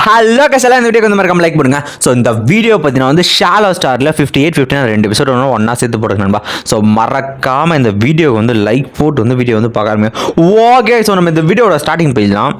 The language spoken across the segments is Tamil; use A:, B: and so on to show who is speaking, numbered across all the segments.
A: ஹலோ கசலாம் இந்த வீடியோ வந்து மறக்காம லைக் பண்ணுங்க. ஸோ இந்த வீடியோ பார்த்தீங்கன்னா வந்து ஷாலோ ஸ்டாரில் 58 59 2 எபிசோட் ஒன்றா சேர்த்து போட்டுருக்கேன்பா. ஸோ மறக்காமல் இந்த வீடியோ வந்து லைக் போட்டு வந்து வீடியோ வந்து பார்க்காம ஓகே. ஸோ நம்ம இந்த வீடியோட ஸ்டார்டிங் போயிடலாம்.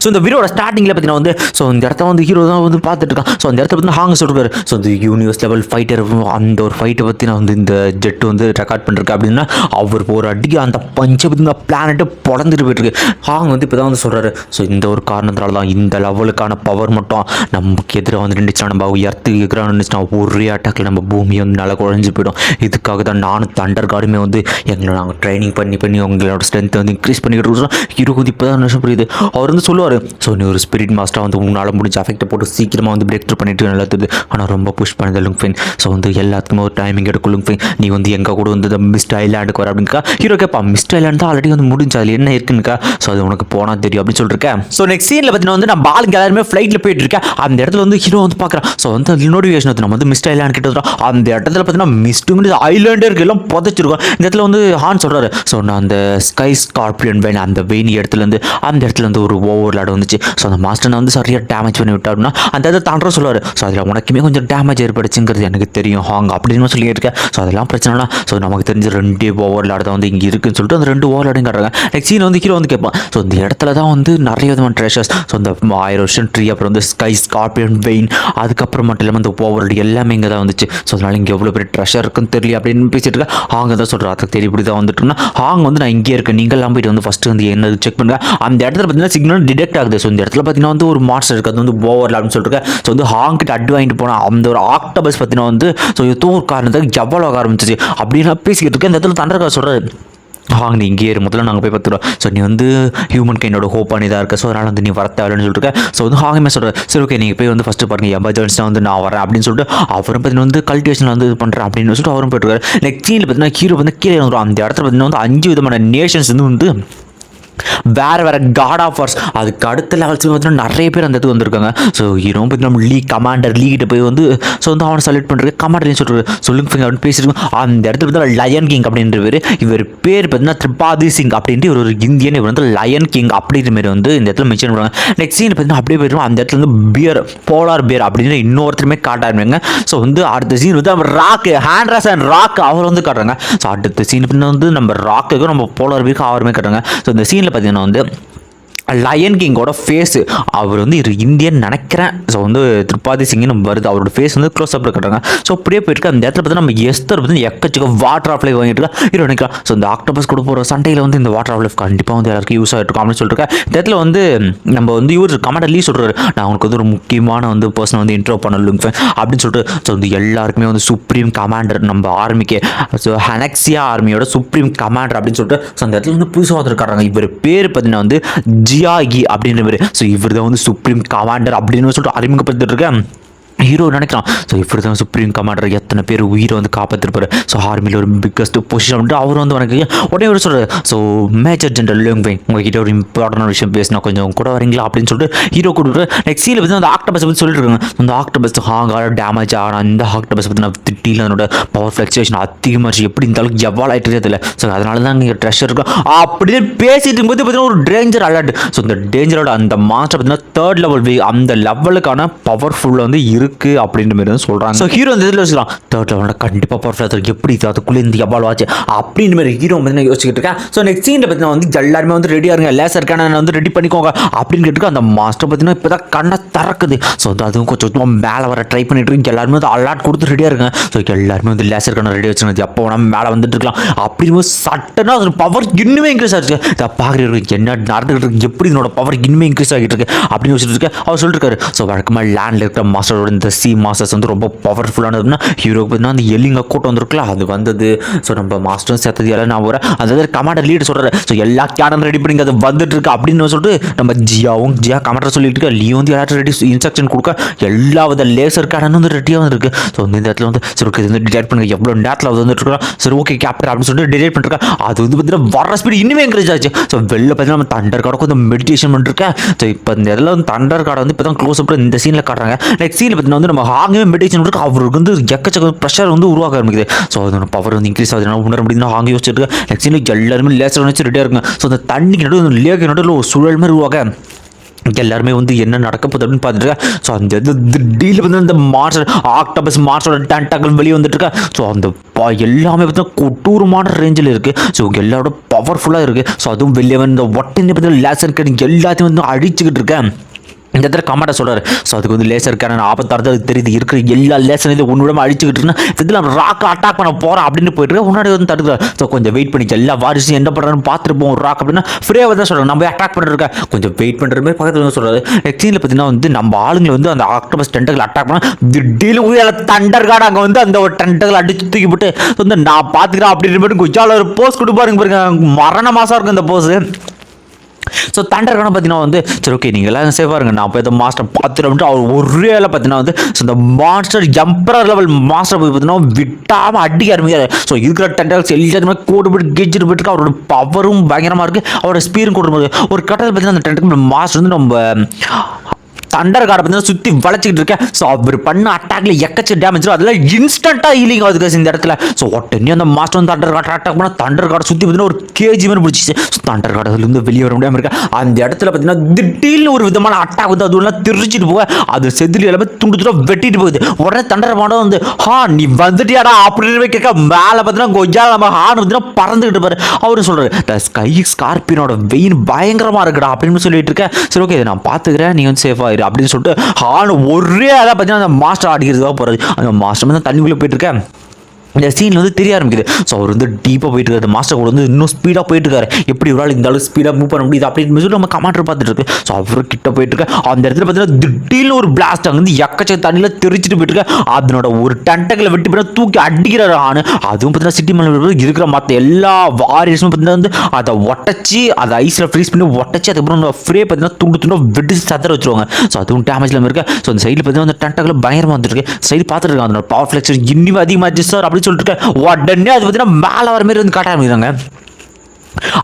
A: ஸோ இந்த வீடியோட ஸ்டார்டிங்கில் பார்த்தீங்கன்னா வந்து ஸோ இந்த இடத்த வந்து ஹீரோ தான் வந்து பார்த்துட்டு இருக்கான். ஸோ அந்த இடத்த பற்றி ஹாங் சொல்லிருக்காரு. ஸோ இந்த யூனிவர்ஸ் லெவல் ஃபைட்டர் அந்த ஒரு ஃபைட்டை பற்றி நான் வந்து இந்த ஜெட் வந்து ரெக்கார்ட் பண்ணிருக்கேன் அப்படின்னா அவர் ஒரு அடிக்கு அந்த பஞ்சை பற்றி இந்த பிளானெட்டு பொழந்துட்டு போயிட்டுருக்கு. ஹாங் வந்து இப்போ தான் வந்து சொல்கிறாரு. ஸோ இந்த ஒரு காரணத்தினால தான் இந்த லெவலுக்கான பவர் மட்டும் நமக்கு எதிராக வந்து நின்றுச்சுன்னா நம்ம எர்த்துக்கு எதிராக நின்றுச்சுன்னா ஒரே அட்டாக்கில் நம்ம பூமியை வந்து நல்லா குழஞ்சி போயிடும். இதுக்காக தான் நானும் தண்டர் கார்டுமே வந்து எங்களை நாங்கள் ட்ரைனிங் பண்ணி உங்களோட ஸ்ட்ரென்த்தை வந்து இன்க்ரீஸ் பண்ணிக்கிட்டு இருக்கோம். ஹீரோ வந்து இப்போ தான் நிமிஷம் புரியுது. அவர் வந்து சொல்லுவார், ஸோ நீ ஒரு ஸ்பிரிட் மாஸ்டராக வந்து உங்களால் முடிஞ்ச அஃபெக்டை போட்டு சீக்கிரமாக வந்து பிரேக் த்ரூ பண்ணிட்டு நல்லது. ஆனால் ரொம்ப புஷ் பண்ணது லுங்ஃபைன். ஸோ வந்து எல்லாத்துக்குமே ஒரு டைமிங் எடுக்கும் லுங்ஃபைன். நீ வந்து எங்கே கூட வந்து மிஸ்ட் ஐலாண்டுக்கு வர அப்படின்க்கா. ஹீரோ கேட்பா, மிஸ்ட் ஐலாண்டு தான் ஆல்ரெடி வந்து முடிஞ்சு அதில் என்ன இருக்குன்னுக்கா. ஸோ அது உனக்கு போனால் தெரியும் அப்படின்னு சொல்லிருக்கேன். ஸோ நெக்ஸ்ட் சீனில் பார்த்தீங்கன்னா வந்து நான் பாலுங்க எல்லாருமே ஃப்ளைட்டில் போயிட்டு இருக்கேன். அந்த இடத்துல வந்து ஹீரோ வந்து பார்க்குறான். ஸோ வந்து நோட்டிஃபிகேஷன் வந்து நம்ம வந்து மிஸ்ட் ஐலாண்ட் கிட்ட வரோம். அந்த இடத்துல பார்த்தீங்கன்னா மிஸ்ட்டுங்கிறது ஐலாண்டே இருக்கு, எல்லாம் புதைச்சிருக்கோம். இந்த இடத்துல வந்து ஹான் சொல்கிறாரு, ஸோ நான் அந்த ஸ்கை ஸ்கார்பியன் வெயின் அந்த வெயின் இடத்துலேருந்து அந்த இடத்துல வந்து ஒரு ஓவர்லாட் வந்துச்சு. ஸோ அந்த மாஸ்டர் வந்து சரியாக டேமேஜ் பண்ணி விட்டாருன்னா அந்த இதை தாண்டற சொல்லுவார். ஸோ அதில் உனக்குமே கொஞ்சம் டேமேஜ் ஏற்படுச்சுங்கிறது எனக்கு தெரியும் ஹாங் அப்படின்னு சொல்லியிருக்கேன். ஸோ அதெல்லாம் பிரச்சனைனா ஸோ நமக்கு தெரிஞ்ச 2 ஓவர்லாட் தான் வந்து இங்கே இருக்குன்னு சொல்லிட்டு அந்த 2 ஓவர்லாடையும் காட்டுறாங்க. நெக்ஸ்ட் சீன் வந்து ஹீரோ வந்து கேட்பான். ஸோ இந்த இடத்துல தான் வந்து நிறைய விதமான ட்ரெஷர்ஸ். ஸோ இந்த 1000 வருஷம் ட்ரீ, அப்புறம் வந்து ஸ்கை ஸ்கார்பியன் வெயின், அதுக்கப்புறம் மட்டும் இல்லாமல் இந்த ஓவர்லாட் எல்லாமே இங்கே தான் வந்துச்சு. ஸோ அதனால இங்கே எவ்வளோ பெரிய ட்ரெஷர் இருக்குன்னு தெரியல அப்படின்னு பேசிட்டு இருக்கேன். ஹாங் தான் சொல்கிறார், அதுக்கு தெரிய இப்படி தான் வந்துட்டுனா ஹாங் வந்து நான் இங்கே இருக்கேன், நீங்கள்லாம் போயிட்டு வந்து ஃபஸ்ட்டு வந்து என்ன செக் பண்ணுங்க. அந்த இடத்துல பார்த்தீங்கன்னா சிக்னல் டிடெக்ட் ஆகுது. ஸோ இந்த இடத்துல பார்த்தீங்கன்னா வந்து ஒரு மாஸ்டர் இருக்குது, அது வந்து ஓவர்லாப்னு சொல்லிட்டு. ஸோ வந்து ஹாங் கிட்ட அடி வாங்கிட்டு போனால் அந்த ஒரு ஆக்டோபஸ் பார்த்தீங்கன்னா வந்து ஸோ ஏதோ ஒரு காரணத்துக்கு எவ்வளோ ஆரம்பிச்சிச்சு அப்படின்னு பேசிக்கிட்டு இருக்கேன். இந்த இடத்துல தண்டர்கார் சொல்கிறாரு, ஹாங் நீ இங்கே முதல்ல நாங்கள் போய் பார்த்துருவோம். ஸோ நீ வந்து ஹியூமன் கைண்டோட ஹோப் பண்ணி தான் இருக்க. ஸோ அதனால் வந்து நீ வர தேவைன்னு சொல்லிட்டு. ஸோ வந்து ஹாங்குமே சொல்கிறார், சரி ஓகே நீங்கள் போய் வந்து ஃபஸ்ட்டு பாருங்கள், எமர்ஜென்சியாக வந்து நான் வரேன் அப்படின்னு சொல்லிட்டு அவரும் பார்த்தீங்கன்னா வந்து கல்டிவேஷனில் வந்து இது பண்ணுறேன் அப்படின்னு சொல்லிட்டு அவரும் போயிட்டுருக்காரு. நெக்ஸ்ட் சீனில் பார்த்தீங்கன்னா ஹீரோ வந்து கீழே வந்துடும். அந்த இடத்துல பார்த்தீங்கன்னா வந்து 5 விதமான நேஷன்ஸ் வந்து வேறு காட் ஆஃப் வார்ஸ் அதுக்கு அடுத்த லெவல்ஸ் பார்த்தீங்கன்னா நிறைய பேர் அந்த இடத்துக்கு வந்திருக்காங்க. ஸோ ஹீரோ பார்த்தீங்கன்னா லீக் கமாண்டர் லீகிட்ட போய் வந்து ஸோ வந்து அவனை செலக்ட் பண்ணுறது கமாண்டர்னு சொல்கிறாரு. சொல்லுங்க அப்படின்னு பேசியிருக்கோம். அந்த இடத்துல வந்து லயன் கிங் அப்படின்ற பேர், இவர் பேர் பார்த்தீங்கன்னா திரிபாதி சிங் அப்படின்ட்டு இவர் ஒரு இந்தியன், இவர் வந்து லயன் கிங் அப்படின்ற மாரி வந்து இந்த இடத்துல மென்ஷன் பண்ணுவாங்க. நெக்ஸ்ட் சீன் பார்த்தீங்கன்னா அப்படியே போயிடும். அந்த இடத்துல வந்து பியர் போலார் பியர் அப்படின்னு இன்னொருத்தருமே காட்டாருங்க. ஸோ வந்து அடுத்த சீன் வந்து அவர் ராக் ஹேண்ட்ராஸ் அண்ட் ராக் அவர் வந்து காட்டுறாங்க. ஸோ அடுத்த சீன் வந்து நம்ம ராக்குக்கும் நம்ம போலார் பியருக்கு அவருமே காட்டுறாங்க. ஸோ இந்த சீனில் பார்த்தீங்கன்னா வந்து லயன் கிங்கோட ஃபேஸு அவர் வந்து இது இந்தியன் நினைக்கிறேன். ஸோ வந்து திரிபாதி சிங்னு வருது, அவரோட ஃபேஸ் வந்து க்ளோஸ் அப் கட்டுறாங்க. ஸோ அப்படியே போயிட்டு அந்த இடத்துல பார்த்து நம்ம எஸ்தர் வந்து எக்கச்சக்க வாட்டர் ஆஃப் லைஃப் வாங்கிட்டு இருக்கா ஹீரோ நினைக்கலாம். ஸோ இந்த ஆக்டோபஸ் கூட போகிற சண்டையில் வந்து இந்த வாட்டர் ஆஃப் லைஃப் கண்டிப்பாக வந்து எல்லாருக்கும் யூஸ் ஆகிட்டு இருக்கும் அப்படின்னு சொல்லிட்டு இந்த இடத்துல வந்து நம்ம வந்து இவர் கமாண்டர் லீ சொல்கிறாரு, நான் உனக்கு வந்து ஒரு முக்கியமான வந்து பர்சனை வந்து இன்ட்ரோ பண்ணலுங்க அப்படின்னு சொல்லிட்டு. ஸோ வந்து எல்லாருக்குமே வந்து சுப்ரீம் கமாண்டர் நம்ம ஆர்மிக்கு, ஸோ ஹனக்சியா ஆர்மியோட சுப்ரீம் கமாண்டர் அப்படின்னு சொல்லிட்டு. ஸோ அந்த இடத்துல வந்து புதுசாக வந்துருக்காங்க. இவர் பேர் பார்த்தீங்கன்னா வந்து ஜியாகி அப்படின்ற பேர். ஸோ இவர் தான் வந்து சுப்ரீம் கமாண்டர் அப்படின்னு சொல்லிட்டு அறிமுகப்படுத்திட்டு இருக்கேன். ஹீரோ நினைக்கலாம். ஸோ இப்படி தான் சுப்ரீம் கமாண்டர் எத்தனை பேர் உயிரை வந்து காப்பாற்றிருப்பாரு. ஸோ ஆர்மியில் ஒரு பிக்கஸ்ட் பொசிஷன் வந்து அவர் வந்து உனக்கு உடனே ஒரு சொல்கிறார், ஸோ மேஜர் ஜெனரல் லுங்ஃபெங் உங்ககிட்ட ஒரு இம்பார்ட்டன்ட் விஷயம் பேசினா கொஞ்சம் கூட வரீங்களா அப்படின்னு சொல்லிட்டு ஹீரோ கூப்பிட்டு நெக்ஸ்ட் சீனில் பற்றி அந்த ஆக்டோபஸ் பற்றி சொல்லிட்டு இருக்காங்க. அந்த ஆக்டோபஸ் ஹாங்காக டேமேஜ் ஆகிற அந்த ஆக்டோபஸ் பற்றி நான் திட்டியில் அதனோட பவர் ஃப்ளக்சுவேஷன் அதிகமாகிடுச்சு, எப்படி இந்த அளவுக்கு எவ்வளோ ஆகிட்டு தெரியல. ஸோ அதனால தான் நீங்கள் ட்ரெஷர் இருக்கும் அப்படின்னு பேசிட்டு இருக்கும்போது பார்த்தீங்கன்னா ஒரு டேஞ்சர் அலர்ட். ஸோ இந்த டேஞ்சரோட அந்த மாஸ்டர் பார்த்தீங்கன்னா 3rd லெவல் அந்த லெவலுக்கான பவர்ஃபுல்லாக வந்து இருக்குது அப்படின்ற மாதிரி வந்து சொல்கிறாங்க. ஸோ ஹீரோ இந்த இதில் வச்சுக்கலாம் 3rd லெவலில் கண்டிப்பாக பவர்ஃபுல்லாக எப்படி அதுக்குள்ளே இந்த எவ்வளோ ஆச்சு அப்படின்ற மாதிரி ஹீரோ வந்து யோசிச்சுட்டு இருக்கேன். ஸோ நெக்ஸ்ட் சீனில் பார்த்தீங்கன்னா வந்து எல்லாருமே வந்து ரெடியாக இருங்க, லேசர் கேனன் வந்து ரெடி பண்ணிக்கோங்க அப்படின்னு கேட்டுருக்கு. அந்த மாஸ்டர் பார்த்தீங்கன்னா இப்போ தான் கண்ணை திறக்குது. ஸோ வந்து அதுவும் கொஞ்சம் மேலே வர ட்ரை பண்ணிட்டு இருக்கு. எல்லாருமே வந்து அலாட் கொடுத்து ரெடியாக இருங்க. ஸோ எல்லாருமே வந்து லேசர் கேனன் ரெடி வச்சுருந்தது எப்போ வேணால் மேலே வந்துட்டு இருக்கலாம் அப்படின்னு சட்டனா அதோட பவர் இன்னுமே இன்க்ரீஸ் ஆகிருக்கு. இதை பார்க்குறதுக்கு என்ன நடந்துகிட்டு இருக்கு, எப்படி என்னோட பவர் இன்னுமே இன்க்ரீஸ் ஆகிட்டு இருக்கு அப்படின்னு யோசிச்சுட்டு இருக்கேன். அவர் சொல்லிருக்காரு, ஸோ வழக்கமாக லேண்டில் இருக்கிற மாஸ்டரோட இந்த சி மாஸ்டர்ஸ் வந்து ரொம்ப பவர்ஃபுல்லானதுன்னா ஹீரோக்கு பார்த்தீங்கன்னா அந்த எல்லிங்க கூட்டம் வந்துருக்குல்ல அது வந்தது. ஸோ நம்ம மாஸ்டரும் சேர்த்தது எல்லாம் நான் வரேன். அதாவது கமாண்டர் லீடர் சொல்கிறாரு, ஸோ எல்லா கேனன் ரெடி பண்ணி அது வந்துட்டு இருக்கு அப்படின்னு சொல்லிட்டு நம்ம ஜியா கமாண்டர் சொல்லிட்டு இருக்கா. லீ வந்து எல்லாரும் ரெடி இன்ஸ்ட்ரக்ஷன் கொடுக்க எல்லா வித லேசர் கேனன் வந்து ரெடியாக வந்துருக்கு. ஸோ இந்த இடத்துல வந்து சரி ஓகே இது வந்து டிடெக்ட் பண்ணுங்க எவ்வளோ நேரத்தில் அது வந்துட்டு இருக்கா. சரி ஓகே கேப்டர் அப்படின்னு சொல்லிட்டு டிடெக்ட் பண்ணிருக்கா. அது வந்து பார்த்தீங்கன்னா வர ஸ்பீடு இன்னுமே என்கரேஜ் ஆச்சு. ஸோ வெளில பார்த்தீங்கன்னா நம்ம தண்டர் கார்டுக்கு வந்து மெடிடேஷன் பண்ணிருக்கேன். ஸோ இப்போ இந்த இடத்துல வந்து தண்டர் கார்டை வந்து இப்போ தான் க்ளோஸ் அப் இந்த சீனில் காட்டுறாங்க. நெக்ஸ்ட் சீனில் பார்த்தீங்கன்னா வந்து நம்ம ஹாங்குமே மெடிடேஷன் பண்ணிருக்கு. அவருக்கு வந்து எக்கச்சக்க ப்ரெஷர் வந்து உருவாக்க ஆரம்பிக்குது. ஸோ அதோட பவர் வந்து இன்க்ரீஸ் ஆகுது உணர முடியுதுன்னா ஹாங்கி வச்சுருக்கு. நெக்ஸ்ட் சீனில் எல்லாருமே லேசர் வச்சு ரெடியாக இருக்குங்க. ஸோ அந்த தண்ணிக்கு நடுவில் லேக்கு நடுவில் ஒரு சுழல் மாதிரி உருவாக்க எல்லாருமே வந்து என்ன நடக்க போகுது அப்படின்னு பார்த்துட்டு ஸோ அந்த டீல் வந்து இந்த ஆக்டோபஸ் மார்ஸோட டென்டாக்கிள் வெளியே வந்துட்டு இருக்கா. ஸோ அந்த எல்லாமே பார்த்தீங்கன்னா கொடூரமான ரேஞ்சில் இருக்குது. ஸோ எல்லாரோட பவர்ஃபுல்லாக இருக்குது. ஸோ அதுவும் வெளியே வந்து இந்த ஒட்டனை பார்த்தீங்கன்னா லேசர் கட்டிங் எல்லாத்தையும் வந்து அடிச்சுக்கிட்டு இருக்கேன். இந்த இடத்துல கமாண்டா சொல்கிறார். ஸோ அதுக்கு வந்து லேசர் கேனன் ஆபத்தாரது அது தெரியுது. இருக்கிற எல்லா லேசர் இது உன்னோட அழிச்சுக்கிட்டு இருந்தா இதில் ராக் அட்டாக் பண்ண போகிறேன் அப்படின்னு போயிட்டு முன்னாடி வந்து தடுக்கிறார். ஸோ கொஞ்சம் வெயிட் பண்ணி எல்லா வாரிசும் என்ன பண்ணுறான்னு பார்த்துட்டு போவோம் ராக் அப்படின்னா ஃப்ரீயாக தான் சொல்கிறாங்க நம்ம அட்டாக் பண்ணிருக்கேன் கொஞ்சம் வெயிட் பண்ணுற மாதிரி பக்கத்தில் வந்து சொல்கிறாரு. நெக்ஸ்டில் பார்த்தீங்கன்னா வந்து நம்ம ஆளுங்களை வந்து அந்த ஆக்டோபஸ் டென்டர்கள் அட்டாக் பண்ணால் திடீர்னு உயிரில் தண்டர் கார்டு அங்கே வந்து அந்த ஒரு டென்டர்கள் அடிச்சு தூக்கி போட்டு வந்து நான் பார்த்துக்கிறேன் அப்படின்னு போட்டு குஜால ஒரு போஸ் கொடுப்பாருங்க பாருங்க. மரண மாதம் இருக்கும் இந்த போஸு. ஸோ தண்டர்கான பார்த்தீங்கன்னா வந்து சரி ஓகே நீங்கள் எல்லாம் சேஃபாக இருங்க நான் போய் இந்த மாஸ்டர் பார்த்துட்டு அவர் ஒரே பார்த்தீங்கன்னா வந்து ஸோ இந்த மாஸ்டர் எம்பரர் லெவல் மாஸ்டர் போய் பார்த்தீங்கன்னா விட்டாமல் அடிக்க ஆரம்பிக்காரு. ஸோ இருக்கிற டென்டர்ஸ் எல்லாருமே கோடு போட்டு கெஜிட்டு போயிட்டு அவரோட பவரும் பயங்கரமாக இருக்குது. அவரோட ஸ்பீடும் கோடு ஒரு கட்டத்தில் பார்த்தீங்கன்னா அந்த டென்டர் மாஸ்டர் வந்து நம்ம தண்டர் கார்டை பார்த்தீங்கன்னா சுற்றி வளைச்சிக்கிட்டு இருக்கேன். ஸோ அவர் பண்ண அட்டாக்ல எக்கச்ச டேமேஜ் அதெல்லாம் இன்ஸ்டன்ட்டாக ஹீலிங் ஆகுது இந்த இடத்துல. ஸோ உடனே அந்த மாஸ்டர் வந்து தண்டர் கார்டு அட்டாக் பண்ணால் தண்டர் கார்டை சுற்றி பார்த்தீங்கன்னா ஒரு கேஜி மாதிரி பிடிச்சிச்சு. ஸோ தண்டர் கார்டு அதுலேருந்து வெளியே வர முடியாமல் இருக்கேன். அந்த இடத்துல பார்த்தீங்கன்னா திடீர்னு ஒரு விதமான அட்டாக் வந்து அதுலாம் தெரிச்சிட்டு போக அது செதில் எல்லாமே துண்டு துண்டு வெட்டிட்டு போகுது. உடனே தண்டர் மாடம் வந்து நீ வந்துட்டியாடா அப்படின்னு கேட்க மேலே பார்த்தீங்கன்னா கொஞ்சா நம்ம ஹான் பார்த்தீங்கன்னா பறந்துக்கிட்டு பாரு. அவரு சொல்கிறார் ஸ்கை ஸ்கார்பியனோட வெயின் பயங்கரமாக இருக்குடா அப்படின்னு சொல்லிட்டு இருக்கேன். சரி ஓகே நான் பார்த்துக்கிறேன் நீ வந்து சேஃபாக அப்படின்னு சொல்லிட்டு ஹான் ஒரே அதான் பார்த்தீங்கன்னா அந்த மாஸ்டர் அடிக்கிறதுக்காக போகிறது. அந்த மாஸ்டர் வந்து தண்ணிக்குள்ளே போயிட்டு இருக்கேன். இந்த சீனில் வந்து தெரிய ஆரம்பிக்குது. ஸோ அவர் வந்து டீப்பாக போயிட்டு இருக்காரு. மாஸ்டர் கூட வந்து இன்னும் ஸ்பீடாக போயிட்டு இருக்காரு. எப்படி ஒரு ஆள் இந்த அளவுக்கு ஸ்பீடாக மூவ் பண்ண முடியுது அப்படின்னு சொல்லி நம்ம கமாண்டர் பார்த்துட்டு இருக்கு. ஸோ அவர் கிட்ட போயிட்டு இருக்க அந்த இடத்துல பார்த்தீங்கன்னா திடீர்னு ஒரு பிளாஸ்ட் அங்கே வந்து எக்கச்சக்க தண்ணியில் தெரிச்சிட்டு போயிட்டு இருக்க அதனோட ஒரு டென்டக்கில் வெட்டி போய் தூக்கி அடிக்கிறாரு ஆணு. அதுவும் பார்த்தீங்கன்னா சிட்டி மேலே இருக்கிற மற்ற எல்லா வாரியர்ஸும் பார்த்தீங்கன்னா வந்து அதை ஒட்டச்சி அதை ஐஸில் ஃப்ரீஸ் பண்ணி ஒட்டச்சி அதுக்கப்புறம் ஃப்ரே பார்த்தீங்கன்னா துண்டு துண்டு வெடிச்சு சத்தர வச்சுருவாங்க. ஸோ அதுவும் டேமேஜ் இல்லாமல் இருக்கு. ஸோ அந்த சைடில் பார்த்தீங்கன்னா அந்த டென்டக்கில் பயங்கரமாக வந்துருக்கு. சைடு பார்த்துட்டு இருக்காங்க அதனோட பவர் ஃப்ளெக்சர் இன்னும் அதிகமாச்சு சார் அப்படின்னு சொல்லிட்டு உடனே அது பார்த்தீங்கன்னா மேலே வர மாதிரி வந்து காட்ட ஆரம்பிக்கிறாங்க.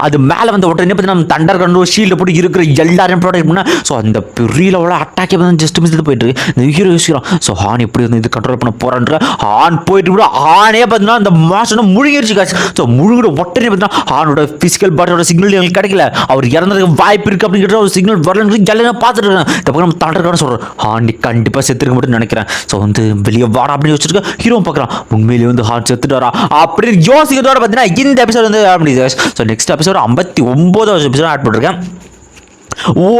A: அது மேலே வந்து உடனே பார்த்தீங்கன்னா நம்ம தண்டர் கண்டு ஷீல்டு போட்டு இருக்கிற எல்லாரையும் ப்ரொடெக்ட் பண்ணால் ஸோ அந்த பெரிய லெவலில் அட்டாக்கே வந்து ஜஸ்ட் மிஸ் போயிட்டு இருக்கு. இந்த ஹீரோ யோசிக்கிறோம் ஸோ ஹான் எப்படி வந்து இது கண்ட்ரோல் பண்ண போகிறான்ற ஹான் போயிட்டு கூட ஹானே பார்த்தீங்கன்னா அந்த மாசம் முழுங்கிருச்சு காசு. ஸோ முழுங்கிற உடனே பார்த்தீங்கன்னா ஹானோட ஃபிசிக்கல் பாடியோட சிக்னல் எங்களுக்கு கிடைக்கல அவர் இறந்ததுக்கு வாய்ப்பு இருக்குது அப்படிங்கிற ஒரு சிக்னல் வரலன்னு எல்லாமே பார்த்துட்டு இருக்கேன். இதுக்கப்புறம் நம்ம தண்டர் கார்டு சொல்கிறோம் ஹான் நீ கண்டிப்பாக செத்துருக்க மட்டும் நினைக்கிறேன். ஸோ வந்து வெளியே வாடா அப்படின்னு வச்சுருக்கேன். ஹீரோ பார்க்குறான் உண்மையிலேயே வந்து ஹான் செத்துட்டு வரா அப்படின்னு யோசிக்கிறதோட பார்த்தீங்கன்னா இந்த எபிசோட் வந்து முடியுது. ஸோ நெக்ஸ்ட் எபிசோட் 59வது எபிசோட் ஆட் பண்ணிருக்கேன்.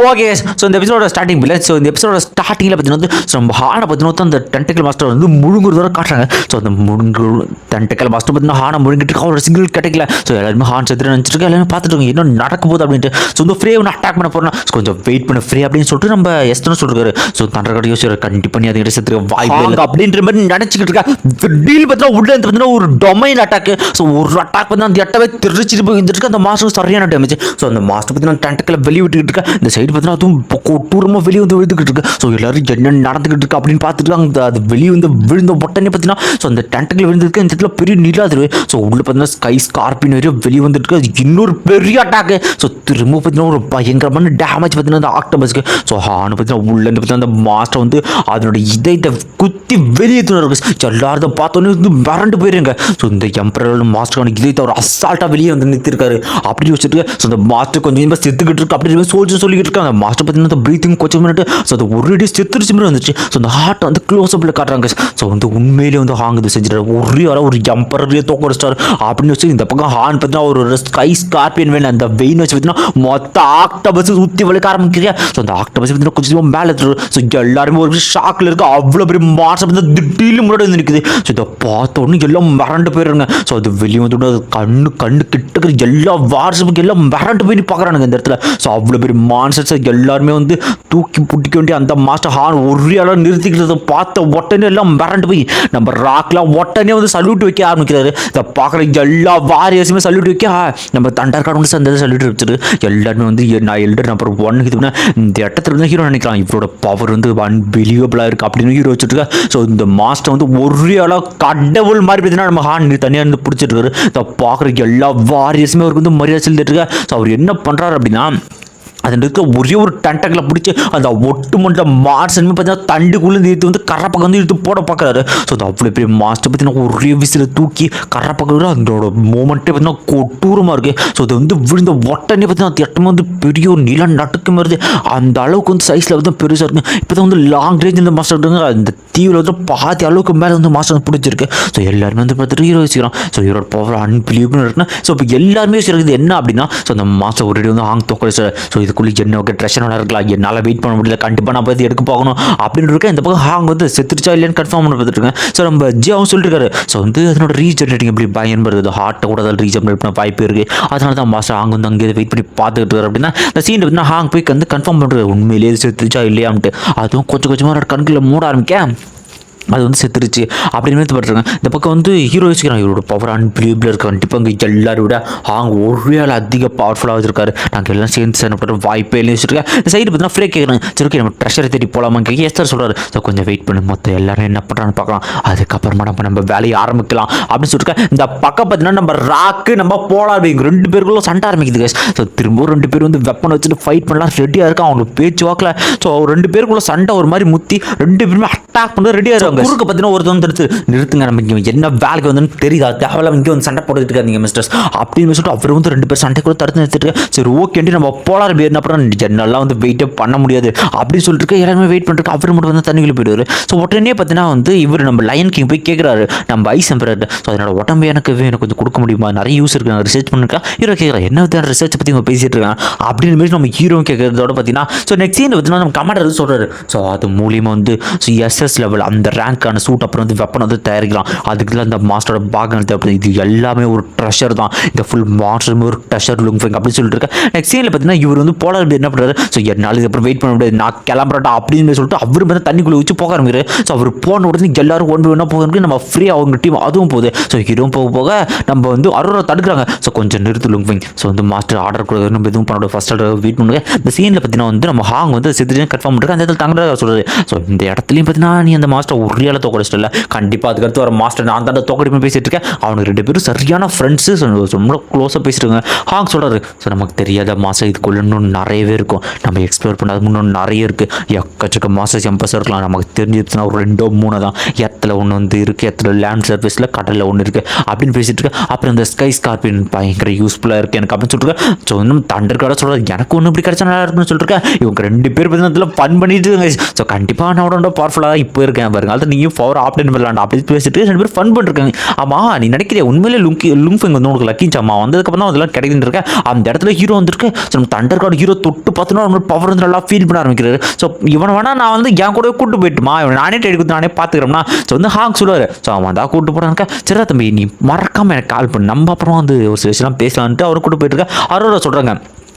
A: ஓகே ஸோ இந்த எபிசோட ஸ்டார்டிங் இல்லை. ஸோ இந்த எபிசோட ஸ்டார்டிங்கில் பார்த்தீங்கன்னா வந்து நம்ம ஹானை பார்த்தீங்கன்னா அந்த டென்டக்கல் மாஸ்டர் வந்து முழுங்குறதோட காட்டுறாங்க. ஸோ அந்த முழுங்கு டென்டக்கல் மாஸ்டர் பார்த்தீங்கன்னா ஹானை முழுங்கிட்டு அவரோட சிங்கிள் கிடைக்கல. ஸோ எல்லாருமே ஹான் செத்துட்டு நினச்சிருக்கேன். எல்லாமே பார்த்துட்டு இருக்காங்க என்ன நடக்க போகுது அப்படின்ட்டு. ஸோ இந்த ஃப்ரே ஒன்று அட்டாக் பண்ண போகிறோம் கொஞ்சம் வெயிட் பண்ண ஃப்ரே அப்படின்னு சொல்லிட்டு நம்ம எஸ்டர்னு சொல்லிருக்காரு. ஸோ தண்டர் கார்டு யோசிச்சு கண்டிப்பாக நீ அதுக்கிட்ட செத்துருக்க வாய்ப்பு இல்லை அப்படின்ற மாதிரி நினச்சிக்கிட்டு இருக்கா. டீல் பார்த்தீங்கன்னா உள்ள பார்த்தீங்கன்னா ஒரு டொமைன் அட்டாக். ஸோ ஒரு அட்டாக் பார்த்தீங்கன்னா அந்த எட்டவே தெரிச்சிட்டு போய் இருந்துருக்கு. அந்த மாஸ்டர் சரியான டேமேஜ். ஸோ அந்த மாஸ்டர் பார்த்தீங்கன்னா டென்டக்கலை வெளியே விட்டுக்கிட்டு இருக்கா. இந்த சைடு பார்த்தீங்கன்னா அதுவும் கொட்டூரமாக வெளியே வந்து விழுந்துக்கிட்டு இருக்கு. ஸோ எல்லாரும் என்ன நடந்துக்கிட்டு இருக்கு அப்படின்னு பார்த்துட்டு அந்த அது வெளியே வந்து விழுந்த உடனே பார்த்தீங்கன்னா ஸோ அந்த டென்டக்கில் விழுந்துருக்கு. இந்த இடத்துல பெரிய நீலாதிரு. ஸோ உள்ள பார்த்தீங்கன்னா ஸ்கை ஸ்கார்பியன் வரையும் வெளியே வந்துட்டு அது இன்னொரு பெரிய அட்டாக்கு. ஸோ திரும்ப பார்த்தீங்கன்னா ஒரு பயங்கரமான டேமேஜ் பார்த்தீங்கன்னா அந்த ஆக்டோபஸ்க்கு. ஸோ ஹானு பார்த்தீங்கன்னா உள்ள இருந்து பார்த்தீங்கன்னா அந்த மாஸ்டர் வந்து அதனோட இதயத்தை குத்தி வெளியே இருக்கு. எல்லாரும் பார்த்தோன்னே வந்து மிரண்டு போயிருங்க. ஸோ இந்த எம்பரர் மாஸ்டர் இதயத்தை ஒரு அசால்ட்டாக வெளியே வந்து நிறுத்திருக்காரு அப்படின்னு வச்சுட்டு ஸோ அந்த மாஸ்டர் கொஞ்சம் செத்துக்கிட்டு இருக்கு அப்படின்னு சோல்ஜர் சொல்லிக்கிட்டு இருக்காங்க. மாஸ்டர் பார்த்தீங்கன்னா ப்ரீத்திங் கொஞ்சம் மினிட்டு ஸோ அது ஒரே செத்துருச்சு மாதிரி வந்துச்சு. ஸோ அந்த ஹார்ட் வந்து க்ளோஸ் அப்பில் காட்டுறாங்க. ஸோ வந்து உண்மையிலேயே வந்து ஹாங் இது செஞ்சுட்டாரு ஒரே ஒரு எம்பரரே தோக்க வச்சிட்டாரு அப்படின்னு வச்சு இந்த பக்கம் ஹான் பார்த்தீங்கன்னா ஒரு ஸ்கை ஸ்கார்பியன் வேணும் அந்த வெயின் வச்சு பார்த்தீங்கன்னா மொத்த ஆக்டோபஸ் ஊற்றி வளைக்க ஆரம்பிக்கிறேன். ஸோ அந்த ஆக்டோபஸ் பார்த்தீங்கன்னா கொஞ்சம் மேலே எடுத்துரு. ஸோ எல்லாருமே ஒரு ஷாக்கில் இருக்கு. அவ்வளோ பெரிய மாஸ்டர் வந்து திடீர்னு முன்னாடி வந்து நிற்குது. ஸோ இதை பார்த்தோன்னு எல்லாம் மிரண்டு போயிடுறாங்க. ஸோ அது வெளியே வந்து அது கண்ணு கிட்ட எல்லா வாட்ஸ்அப்புக்கு எல்லாம் மிரண்டு போய் பார்க்குறானுங்க இந்த இடத்துல. ஸோ அவ்வளோ பெரிய மான்ஸ்டர்ஸ் எல்லாருமே வந்து தூக்கி பிடிக்க வேண்டிய அந்த மாஸ்டர் ஹான் ஒரே அளவு நிறுத்திக்கிறத பார்த்த உடனே எல்லாம் மிரண்டு போய் நம்ம ராக்லாம் உடனே வந்து சல்யூட் வைக்க ஆரம்பிக்கிறாரு. இதை பார்க்குற எல்லா வாரியர்ஸுமே சல்யூட் வைக்க நம்ம தண்டர் கார்டு வந்து சந்ததை சல்யூட் வச்சுரு எல்லாருமே வந்து நான் எல்டர் நம்பர் 1 இதுனா இந்த இடத்துல வந்து ஹீரோ நினைக்கலாம் இவரோட பவர் வந்து அன்பிலீவபிளாக இருக்குது அப்படின்னு ஹீரோ வச்சுருக்கா. ஸோ இந்த மாஸ்டர் வந்து ஒரே அளவு கடவுள் மாதிரி பார்த்தீங்கன்னா நம்ம ஹான் தனியாக இருந்து பிடிச்சிட்டு இருக்காரு. இதை பார்க்குற எல்லா வாரியர்ஸுமே அவருக்கு வந்து மரியாதை செலுத்திட்டு இருக்கா. ஸோ அவர் என்ன பண்ணுறாரு அப்படின்னா அதில் இருக்க ஒரே ஒரு டென்டக்கில் பிடிச்சி அந்த ஒட்டுமொத்த மார்சனுமே பார்த்தீங்கன்னா தண்டுக்குள்ளே எடுத்து வந்து கரப்பக்கம் வந்து எடுத்து போட பார்க்குறாரு. ஸோ அது அவ்வளோ பெரிய மாஸ்டர் பார்த்தீங்கன்னா ஒரே விசில தூக்கி கரப்பக்கம் அதோட மூமெண்ட்டே பார்த்தீங்கன்னா கொட்டூரமாக இருக்குது. ஸோ அது வந்து விழுந்த ஒட்டனே பார்த்தீங்கன்னா எட்டமே வந்து பெரிய ஒரு நில நட்டுக்கு வருது. அந்த அளவுக்கு வந்து சைஸில் வந்து பெருசாக இருக்குது. இப்போ தான் வந்து லாங் ரேஞ்ச் இந்த மாஸ்டர் இருக்குங்க. அந்த தீவில் வந்து பாதி அளவுக்கு மேலே வந்து மாஸ்டர் பிடிச்சிருக்கு. ஸோ எல்லாருமே வந்து பார்த்துட்டு ஹீரோ வச்சுக்கிறோம். ஸோ ஹீரோட பவர் அன்பிலீவபிள் இருக்குன்னா ஸோ இப்போ எல்லாருமே வச்சுருக்குது என்ன அப்படின்னா ஸோ அந்த மாஸ்டர் ஒரு வந்து ஹாங் தோக்கல் சார். ஸோ இதுக்குள்ளே என்ன ஓகே ட்ரெஷர் இருக்கலாம், என்னால் வெயிட் பண்ண முடியல, கண்டிப்பாக நான் போய் எடுக்க போகணும் அப்படின்னு இருக்கேன். இந்த பக்கம் ஹாங் வந்து செத்துருச்சா இல்லைன்னு கன்ஃபார்ம் பண்ண பார்த்துருக்கேன். ஸோ நம்ம ஜியாவும் சொல்லிருக்காரு. ஸோ வந்து அதனோட ரீஜெனரேட்டிங் எப்படி பயன் வருது, ஹார்ட்டை கூட அதில் ரீஜெனரேட் பண்ண வாய்ப்பு இருக்குது. அதனால தான் மாஸ்டர் ஹாங் வந்து அங்கே வெயிட் பண்ணி பார்த்துக்கிட்டு இருக்காரு. அப்படின்னா இந்த சீன் பார்த்தீங்கன்னா ஹாங் போய் வந்து கன்ஃபார்ம் பண்ணுறது உண்மையிலேயே செத்துருச்சா இல்லையான்ட்டு. அதுவும் கொஞ்சம் கொஞ்சமாக கண்களில் மூட ஆரம்பிக்க அது வந்து செத்துருச்சு அப்படின்னு பட்டுருக்காங்க. இந்த பக்கம் வந்து ஹீரோ வச்சுக்கிறான். இவரோட பவர் அன்பிலீவபிள் இருக்குது. கண்டிப்பாக இங்கே எல்லாரும் விட ஹாங் ஒரு ஆள் அதிக பவர்ஃபுல்லாக வச்சிருக்காரு. நாங்கள் எல்லாம் சேர்ந்து சேரப்பட்ட வாய்ப்பே இல்லை வச்சுருக்கேன். இந்த சைடு பார்த்தீங்கன்னா ஃப்ரே கேட்குறாங்க. சரி ஓகே நம்ம ட்ரெஷரை தேடி போகலாமான்னு கேட்க எஸ்டர் சொல்கிறாரு. ஸோ கொஞ்சம் வெயிட் பண்ணி மொத்தம் எல்லாரும் என்ன பண்ணுறான்னு பார்க்கலாம், அதுக்கப்புறமா நம்ம வேலையை ஆரம்பிக்கலாம் அப்படின்னு சொல்லியிருக்கேன். இந்த பக்கம் பார்த்தீங்கன்னா நம்ம ராக்கு நம்ம போலாம் இங்கே 2 பேருக்குள்ள சண்டை ஆரம்பிக்குது. ஸோ திரும்ப 2 பேர் வந்து வெப்பன் வச்சுட்டு ஃபைட் பண்ணலாம் ரெடியாக இருக்கா. அவங்களுக்கு பேச்சு வாக்கில் ஸோ 2 பேருக்குள்ள சண்டை ஒரு மாதிரி முத்தி 2 பேருமே அட்டாக் பண்ண ரெடியாக இருக்காங்க. குறுக்க பார்த்தீங்கன்னா ஒருத்தர் வந்து நிறுத்துங்க, நம்ம இங்கே என்ன வேலைக்கு வந்து தெரியுதா, தேவையில்லாம இங்கே வந்து சண்டை போட்டுட்டு இருக்காங்க மிஸ்டர்ஸ் அப்படின்னு சொல்லிட்டு அவர் வந்து 2 பேர் சண்டை கூட தடுத்து நிறுத்திட்டு சரி ஓகே நம்ம போலார் பேர் அப்புறம் ஜெனரலாக வந்து வெயிட்டே பண்ண முடியாது அப்படின்னு சொல்லிட்டு எல்லாருமே வெயிட் பண்ணிட்டு அவர் மட்டும் வந்து தண்ணிக்குள்ள போயிடுவார். ஸோ உடனே பார்த்தீங்கன்னா வந்து இவர் நம்ம லயன் கிங் போய் கேட்குறாரு நம்ம ஐஸ் எம்பரர். ஸோ அதனோட உடம்பு எனக்கு கொஞ்சம் கொடுக்க முடியுமா, நிறைய யூஸ் இருக்கு, நான் ரிசர்ச் பண்ணிருக்கா. ஹீரோ கேட்குறேன் என்ன வித ரிசர்ச் பற்றி இவங்க பேசிட்டு இருக்காங்க அப்படின்னு மாதிரி நம்ம ஹீரோ கேட்கறதோட பார்த்தீங்கன்னா ஸோ நெக்ஸ்ட் சீன் பார்த்தீங்கன்னா நம்ம கமாண்டர் சொல்கிறாரு. ஸோ அது மூலியமாக வந்து ஸோ எஸ்எஸ் லெவல் அந்த ரேங்கான சூட் அப்புறம் வந்து வெப்பன் வந்து தயாரிக்கலாம். அதுக்குலாம் இந்த மாஸ்டரோட பாகங்கள் தேவைப்படுது. இது எல்லாமே ஒரு ட்ரெஷர் தான். இந்த ஃபுல் மாஸ்டருமே ஒரு ட்ரெஷர் லுங்ஃபெங் அப்படின்னு சொல்லிட்டு இருக்கேன். நெக்ஸ்ட் சீனில் பார்த்தீங்கன்னா இவர் வந்து போலார் என்ன பண்ணுறாரு. ஸோ என்னால் இதுக்கப்புறம் வெயிட் பண்ண முடியாது, நான் கிளம்புறட்டா அப்படின்னு சொல்லிட்டு அவர் வந்து தண்ணிக்குள்ளே வச்சு போக ஆரம்பிக்கிறார். ஸோ அவர் போன உடனே எல்லாரும் ஒன்று வேணா போக நம்ம ஃப்ரீ அவங்க டீம் அதுவும் போகுது. ஸோ ஹீரோ போக போக நம்ம வந்து அரோரா தடுக்கிறாங்க. ஸோ கொஞ்சம் நிறுத்து லுங்ஃபெங். ஸோ வந்து மாஸ்டர் ஆர்டர் கொடுக்குறது நம்ம எதுவும் பண்ணோட ஃபர்ஸ்ட் ஆர்டர் வெயிட் பண்ணுங்க. இந்த சீனில் பார்த்தீங்கன்னா வந்து நம்ம ஹாங் வந்து செத்துட்டு கன்ஃபார்ம் பண்ணுறாங்க. அந்த இடத்துல தங்குறதா சொல்கிறது. ஸோ இந்த இடத்துலையும் பார்த்தீங்கன்னா நீ அந்த மாஸ்டர் ஒரு ரியால தோக்கடிச்சிட்டல, கண்டிப்பாக அதுக்கடுத்து வர மாஸ்டர் நான் தான் தோக்கடிப்பு பேசிட்டு இருக்கேன். அவனுக்கு 2 பேரும் சரியான ஃப்ரெண்ட்ஸு. ரொம்ப க்ளோஸாக பேசிட்டுருங்க. ஹாங் சொல்கிறாரு. ஸோ நமக்கு தெரியாத மாஸ்டர் இதுக்குள்ள இன்னும் நிறையவே இருக்கும், நம்ம எக்ஸ்ப்ளோர் பண்ணாத இன்னும் நிறைய இருக்குது. எக்கச்சக்க மாஸ்டர் எம்பஸ் இருக்கலாம். நமக்கு தெரிஞ்சிருச்சுன்னா ஒரு 2 3 தான். இடத்துல ஒன்று வந்து இருக்குது, இடத்துல லேண்ட் சர்ஃபேஸில் கடலில் ஒன்று இருக்குது அப்படின்னு பேசிட்டு இருக்கேன். அப்புறம் இந்த ஸ்கை ஸ்கார்பியன் பயங்கர யூஸ்ஃபுல்லாக இருக்குது எனக்கு அப்படின்னு சொல்லிட்டு. ஸோ இன்னும் தண்டர் கடை சொல்கிறது எனக்கு ஒன்று இப்படி கிடச்சா நல்லா இருக்குன்னு சொல்லிட்டு இவங்க 2 பேர் பார்த்தீங்கன்னா ஃபன் பண்ணிட்டு இருக்காங்க. ஸோ கண்டிப்பாக நான் உடனே பவர்ஃபுல்லாக இப்போ இருக்கேன் பாருங்க, அது நீங்கள் பவர் ஆப்டேன் பண்ணலாம் அப்படி பேசிட்டு 2 பேர் ஃபன் பண்ணிருக்காங்க. ஆமாம் நீ நினைக்கிறியா உண்மையிலே லுங்ஃபெங் வந்து உனக்கு லக்கிச்சாமா வந்ததுக்கப்புறம் தான் அதெல்லாம் கிடைக்குன்னு இருக்கேன். அந்த இடத்துல ஹீரோ வந்துருக்கு. ஸோ நம்ம தண்டர் கார்டு ஹீரோ தொட்டு பார்த்தோன்னா நம்ம பவர் வந்து நல்லா ஃபீல் பண்ண ஆரம்பிக்கிறாரு. ஸோ இவனை வேணா நான் வந்து என் கூட கூட்டு போயிட்டுமா, இவன் நானே தேடி கொடுத்து நானே பார்த்துக்கிறோம்னா. ஸோ வந்து ஹாங் சொல்லுவார். ஸோ அவன் தான் கூட்டு போகிறாங்க. சரி தம்பி நீ மறக்காமல் எனக்கு கால் பண்ணு, நம்ம அப்புறம் வந்து ஒரு சில விஷயம்லாம் பேசலான்ட்டு அவர் கூட்டு போயிட்டு இருக்க. அவரோட சொல்கிறாங்க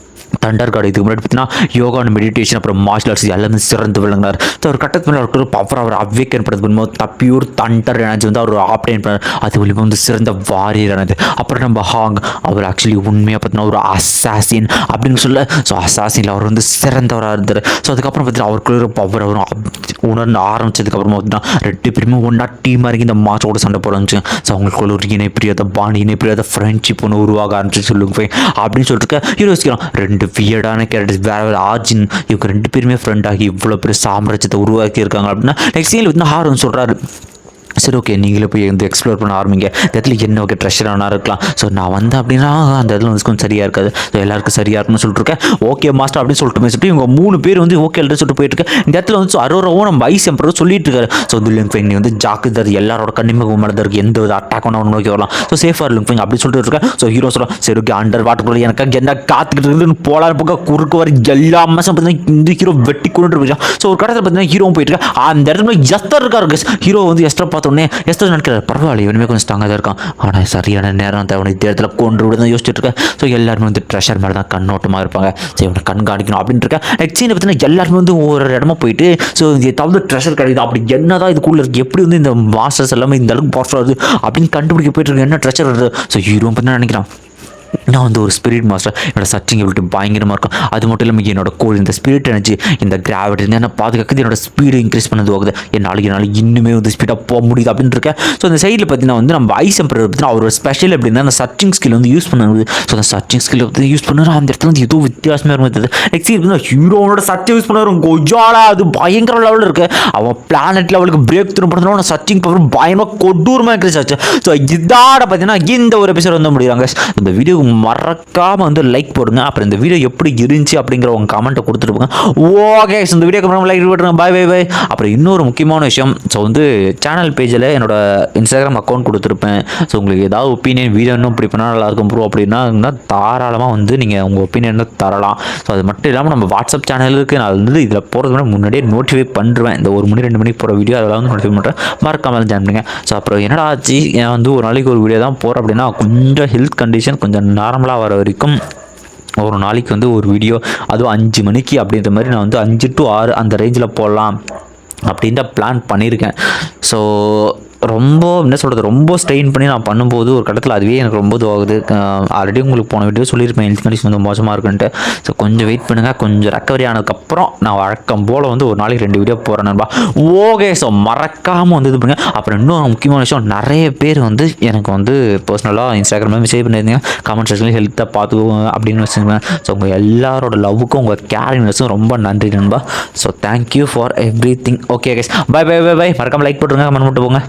A: தண்டர் கார்டு இதுக்கு முன்னாடி பார்த்தீங்கன்னா யோகா அண்ட் மெடிடேஷன் அப்புறம் மார்ஷல் ஆர்ட்ஸ் எல்லாமே சிறந்து விளங்கினார். ஸோ ஒரு கட்டத்துக்கு மேலே அவருக்கு பவர் அவர் அவேக்கன் பண்ணுறது பண்ணும்போது தப்பியூர் தண்டர் எனர்ஜி வந்து அவர் ஆப்டேன் பண்ணார். அது மூலியமாக வந்து சிறந்த வாரியர் ஆனது. அப்புறம் நம்ம ஹாங் அவர் ஆக்சுவலி உண்மையாக பார்த்தீங்கன்னா ஒரு அசாசின் அப்படின்னு சொல்ல. ஸோ அசாசினில் அவர் வந்து சிறந்தவராக இருந்தார். ஸோ அதுக்கப்புறம் பார்த்தீங்கன்னா அவருக்குள்ள பவர் அவரும் உணர்ந்து ஆரம்பிச்சதுக்கப்புறமா பார்த்தீங்கன்னா 2 பேருமே ஒன்றா டீமாக இருக்கு இந்த மாசோட சண்டை போட ஆரம்பிச்சு. ஸோ அவங்களுக்குள்ள ஒரு இணைப்பிரியாத பாண்டி இணைப்பிரியாத ஃப்ரெண்ட்ஷிப் ஒன்று உருவாக ஆரம்பிச்சு சொல்லுங்க அப்படின்னு சொல்லிட்டு யோசிக்கலாம். 2 வியர்டான கேரக்டர்ஸ் வேற ஆர்ஜின் இவங்க 2 பேருமே ஃப்ரெண்ட் ஆகி இவ்வளோ பெரிய சாம்ராஜ்யத்தை உருவாக்கி இருக்காங்க அப்படின்னா நெக்ஸ்ட் சீனில் வந்து ஹாரன் சொல்கிறாரு. சரி ஓகே நீங்களே போய் வந்து எக்ஸ்ப்ளோர் பண்ண ஆரம்பிங்க, இந்த இடத்துல என்ன ஓகே ட்ரெஷர் ஆனால் இருக்கலாம். ஸோ நான் வந்து அப்படின்னா அந்த இடத்துல வந்து கொஞ்சம் சரியாக இருக்காது, ஸோ எல்லாருக்கும் சரியாக இருக்குன்னு சொல்லிட்டுருக்கேன். ஓகே மாஸ்டர் அப்படின்னு சொல்லிட்டு பேசிட்டு இவங்க 3 பேர் வந்து ஓகே எழுதி சொல்லிட்டு போயிட்டு இருக்கேன். இந்த இடத்துல வந்து அரோராவும் நம்ம ஐஸ் எம்பரோ சொல்லிட்டு இருக்காரு. ஸோ வந்து லுங்ஃபெங் வந்து ஜாக்குதார் எல்லாரோட கண்ணிமுகம் மறந்துருக்கு, எந்த வித அட்டாக் ஒன்று நோக்கி வரலாம். ஸோ சேஃபாக லுங்ஃபெங் அப்படி சொல்லிட்டு இருக்கேன். ஸோ ஹீரோ சொல்கிறோம் சரி ஓகே அண்டர் வாட்டர் எனக்கு என்ன காத்துக்கிட்டு இருக்குதுன்னு போலான்னு போக குறுக்கு வர எல்லா மாதம் பார்த்தீங்கன்னா இந்த ஹீரோ வெட்டி கொண்டு போயிட்டான். ஸோ ஒரு கடத்தில் பார்த்தீங்கன்னா ஹீரோ போயிட்டு இருக்கேன். அந்த இடத்துல எஸ்டர் இருக்காரு. ஹீரோ வந்து எஸ்டர் பார்த்தோன்னே எஸ்டர் நினைக்கிறார் பரவாயில்ல இவனுமே கொஞ்சம் ஸ்ட்ராங்காக தான் இருக்கான், ஆனால் சரியான நேரம் தேவை இந்த இடத்துல கொண்டு விட தான் யோசிச்சுட்டு இருக்கேன். ஸோ எல்லாருமே வந்து ட்ரெஷர் மேலே தான் கண்ணோட்டமாக இருப்பாங்க. ஸோ இவனை கண்காணிக்கணும் அப்படின்ட்டு இருக்கேன். நெக்ஸ்ட் சீனை பார்த்தீங்கன்னா எல்லாருமே வந்து ஒரு இடமா போயிட்டு ஸோ ஏதாவது ட்ரெஷர் கிடைக்குது அப்படி என்ன தான் இதுக்குள்ளே இருக்குது, எப்படி வந்து இந்த மாஸ்டர்ஸ் எல்லாமே இந்த அளவுக்கு பாஸ்டர் வருது அப்படின்னு கண்டுபிடிக்க போயிட்டு இருக்கு என்ன ட்ரெஷர் வருது. ஸோ ஹீரோ பார்த்தீங்கன்னா நினைக்கிறான் நான் வந்து ஒரு ஸ்பிரிட் மாஸ்டர், என்னோட சர்ச்சிங் எபிலிட்டி பயங்கரமாக இருக்கும். அது மட்டும் இல்லாமல் என்னோட கோல் இந்த ஸ்பிரிட் எனர்ஜி, இந்த கிராவிட்டி என்ன பாதுகாக்குது, என்னோட ஸ்பீடு இன்க்ரீஸ் பண்ணது ஆகுது. என்னால் இன்னுமே வந்து ஸ்பீடாக போக முடியுது அப்படின்னு இருக்கேன். ஸோ அந்த சைடில் பார்த்தீங்கன்னா வந்து நம்ம ஐஸ் எம்பரர் பார்த்தீங்கன்னா அவரோட ஸ்பெஷல் எப்படின்னா அந்த சர்ச்சிங் ஸ்கில் வந்து யூஸ் பண்ணுறது. ஸோ அந்த சர்ச்சிங் ஸ்கில் வந்து யூஸ் பண்ணுற அந்த இடத்துல வந்து ஏதோ வித்தியாசமாக இருந்தது. நெக்ஸ்ட் பார்த்தீங்கன்னா ஹீரோனோட சர்ச்சை யூஸ் பண்ணுற கொஜாலா, அது பயங்கர லெவலில் இருக்குது. அவன் பிளானட் லெவலுக்கு பிரேக் த்ரூ பண்ணுறதுனால சர்ச்சிங் பவர் பயங்கரமாக கொடூரமாக இருக்கிற. ஸோ இதோட பார்த்தீங்கன்னா இந்த ஒரு எபிசோட் வந்து முடியுறாங்க. இந்த வீடியோ மறக்காமல் வந்து லைக் போடுங்க. அப்புறம் இந்த வீடியோ எப்படி இருந்துச்சு அப்படிங்கிற உங்கள் கமெண்ட்டை கொடுத்துட்டு போங்க. ஓகே, இந்த வீடியோக்கு லைக் போட்டுருங்க. பாய் பாய் பாய். அப்புறம் இன்னொரு முக்கியமான விஷயம், ஸோ வந்து சேனல் பேஜில் என்னோட இன்ஸ்டாகிராம் அக்கௌண்ட் கொடுத்துருப்பேன். ஸோ உங்களுக்கு ஏதாவது ஒப்பீனியன் வீடியோ இன்னும் இப்படி பண்ணால் நல்லாயிருக்கும் ப்ரோ அப்படின்னா தாராளமாக வந்து நீங்கள் உங்கள் ஒப்பீனியன் தரலாம். ஸோ அது மட்டும் இல்லாமல் நம்ம வாட்ஸ்அப் சேனல் இருக்குது. நான் வந்து இதில் போகிறதுக்கு முன்னாடியே நோட்டிஃபை பண்ணுறேன். இந்த 1 மணி 2 மணிக்கு போகிற வீடியோ அதெல்லாம் வந்து நோட்டிஃபை பண்ணுறேன். மறக்காமல் ஜாயின் பண்ணுங்க. ஸோ அப்புறம் என்னடா ஆச்சு, ஏன் வந்து ஒரு நாளைக்கு ஒரு வீடியோ தான் போகிறேன் அப்படின்னா கொஞ்சம் ஹெல்த் கண்டிஷன் கொஞ்சம் நார்மலாக வர வரைக்கும் ஒரு நாளைக்கு வந்து ஒரு வீடியோ, அதுவும் 5 மணிக்கு அப்படின்ற மாதிரி நான் வந்து 5 to 6 அந்த ரேஞ்சில் போடலாம் அப்படின்ற பிளான் பண்ணியிருக்கேன். ஸோ ரொம்ப என்ன சொல்கிறது, ரொம்ப ஸ்ட்ரெயின் பண்ணி நான் பண்ணும்போது ஒரு கட்டத்தில் அதுவே எனக்கு ரொம்ப இதுவாகுது. ஆல்ரெடி உங்களுக்கு போன வீடியோ சொல்லியிருப்பேன் ஹெல்த் கண்டிஷன் வந்து மோசமாக இருக்குன்ட்டு. ஸோ கொஞ்சம் வெயிட் பண்ணுங்கள். கொஞ்சம் ரெக்கவரி ஆனதுக்கப்புறம் நான் வழக்கம் போல் வந்து ஒரு நாளைக்கு 2 வீடியோ போகிறேன் நண்பா. ஓகே, ஸோ மறக்காமல் வந்து இது பண்ணுங்கள். அப்புறம் இன்னும் முக்கியமான விஷயம், நிறைய பேர் வந்து எனக்கு வந்து பர்சனலாக இன்ஸ்டாகிராமில் மெசேஜ் பண்ணியிருந்தீங்க, கமெண்ட் செக்ஷனில் ஹெல்த்தை பார்த்துக்குவோம் அப்படின்னு வச்சுருக்கேன். ஸோ உங்கள் எல்லாரோட லவ்வுக்கும் உங்கள் கேரிங்னஸும் ரொம்ப நன்றி நண்பா. So thank you for everything. Okay guys, bye bye bye bye. மறக்காமல் லைக் போட்டுருங்க, கமெண்ட் மட்டும் போங்க.